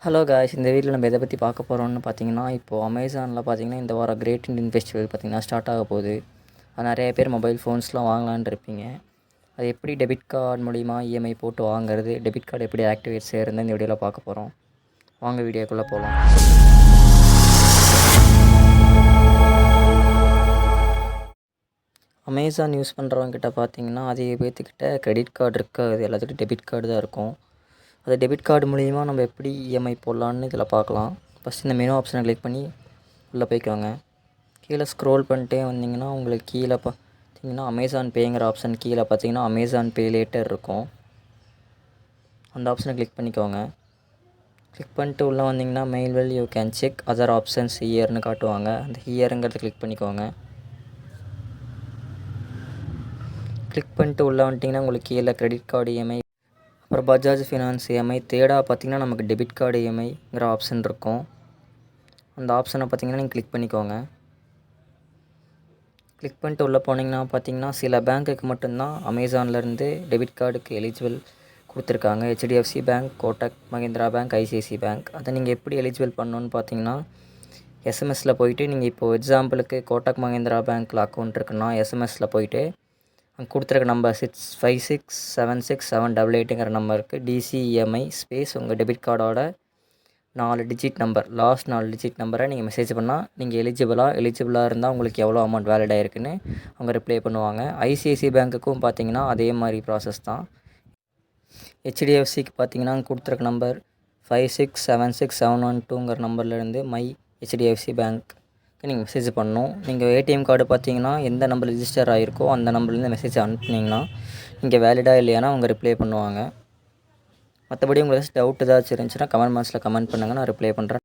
Hello guys, இந்த வீடியோவில் நம்ம எதை பற்றி பார்க்க போகிறோம்னு பார்த்தீங்கன்னா, இப்போது அமேசானில் பார்த்தீங்கன்னா இந்த வாரம் கிரேட் இண்டியன் ஃபெஸ்டிவல் பார்த்தீங்கன்னா ஸ்டார்ட் ஆக போகுது. அது நிறைய பேர் மொபைல் ஃபோன்ஸ்லாம் வாங்கலான்னு இருப்பீங்க. அது எப்படி டெபிட் கார்டு மூலிமா இஎம்ஐ போட்டு வாங்குறது, டெபிட் கார்டு எப்படி ஆக்டிவேட் செய்கிறது இந்த வீடியோவில் பார்க்க போகிறோம். வாங்க வீடியோக்குள்ளே போகலாம். அமேசான் யூஸ் பண்ணுறவங்ககிட்ட பார்த்தீங்கன்னா அதிக பேர்த்துக்கிட்ட கிரெடிட் கார்டு இருக்காது, எல்லாத்துக்கிட்ட டெபிட் கார்டு தான் இருக்கும். அது டெபிட் கார்டு மூலிமா நம்ம எப்படி இஎம்ஐ போடலான்னு இதில் பார்க்கலாம். ஃபஸ்ட் இந்த மெனு ஆப்ஷனை கிளிக் பண்ணி உள்ளே போய்க்கோங்க. கீழே ஸ்க்ரோல் பண்ணிட்டே வந்தீங்கன்னா உங்களுக்கு கீழே பார்த்தீங்கன்னா அமேசான் பேங்கிற ஆப்ஷன் கீழே பார்த்தீங்கன்னா அமேசான் பே லேட்டர் இருக்கும். அந்த ஆப்ஷனை கிளிக் பண்ணிக்கோங்க. கிளிக் பண்ணிட்டு உள்ளே வந்தீங்கன்னா mail well you can check other options ஹியர்னு காட்டுவாங்க. அந்த ஹியருங்கிறத கிளிக் பண்ணிக்கோங்க. கிளிக் பண்ணிட்டு உள்ளே வந்துட்டிங்கன்னா உங்களுக்கு கீழே கிரெடிட் கார்டு இஎம்ஐ, அப்புறம் பஜாஜ் ஃபினான்ஸ் இஎம்ஐ, தேர்டாக பார்த்தீங்கன்னா நமக்கு டெபிட் கார்டு இஎம்ஐங்கிற ஆப்ஷன் இருக்கும். அந்த ஆப்ஷனை பார்த்தீங்கன்னா நீங்கள் கிளிக் பண்ணிக்கோங்க. கிளிக் பண்ணிட்டு உள்ளே போனீங்கன்னா பார்த்தீங்கன்னா சில பேங்க்குக்கு மட்டும்தான் அமேசான்லேருந்து டெபிட் கார்டுக்கு எலிஜிபிள் கொடுத்துருக்காங்க. HDFC bank, Kotak Mahindra bank, ICICI bank. அதை நீங்கள் எப்படி எலிஜிபிள் பண்ணணுன்னு பார்த்தீங்கன்னா எஸ்எம்எஸில் போயிட்டு நீங்கள் இப்போது எக்ஸாம்பிளுக்கு கோட்டக் மஹிந்திரா பேங்க்கில் அக்கௌண்ட் இருக்குன்னா எஸ்எம்எஸில் போயிட்டு அங்கே கொடுத்துருக்க நம்பர் 65676788ங்கிற நம்பருக்கு டிசிஇஎம்ஐ ஸ்பேஸ் உங்கள் டெபிட் கார்டோட 4 டிஜிட் நம்பர், லாஸ்ட் 4 டிஜிட் நம்பரை நீங்கள் மெசேஜ் பண்ணால் நீங்கள் எலிஜிபிளாக இருந்தால் உங்களுக்கு எவ்வளோ அமௌண்ட் வேலிட் ஆகிருக்குன்னு அவங்க ரிப்ளை பண்ணுவாங்க. ஐசிஐசி பேங்க்குக்கும் பார்த்தீங்கன்னா அதே மாதிரி ப்ராசஸ் தான். ஹெச்டிஎஃப்சிக்கு பார்த்தீங்கன்னா கொடுத்துருக்க நம்பர் 56767112ங்கிற நம்பர்லேருந்து மை ஹெச்டிஎஃப்சி பேங்க் நீங்கள் மெசேஜ் பண்ணணும். நீங்கள் ஏடிஎம் கார்டு பார்த்தீங்கன்னா எந்த நம்பர் ரிஜிஸ்டர் ஆகிருக்கோ அந்த நம்பர்லேருந்து மெசேஜ் அனுப்புனீங்கன்னா நீங்கள் வேலிடாக இல்லையானா அவங்க ரிப்ளை பண்ணுவாங்க. மற்றபடி உங்களுக்கு டவுட் ஏதாச்சும் இருந்துச்சுன்னா கமெண்ட் பாக்ஸில் கமெண்ட் பண்ணுங்கள், நான் ரிப்ளை பண்ணுறேன்.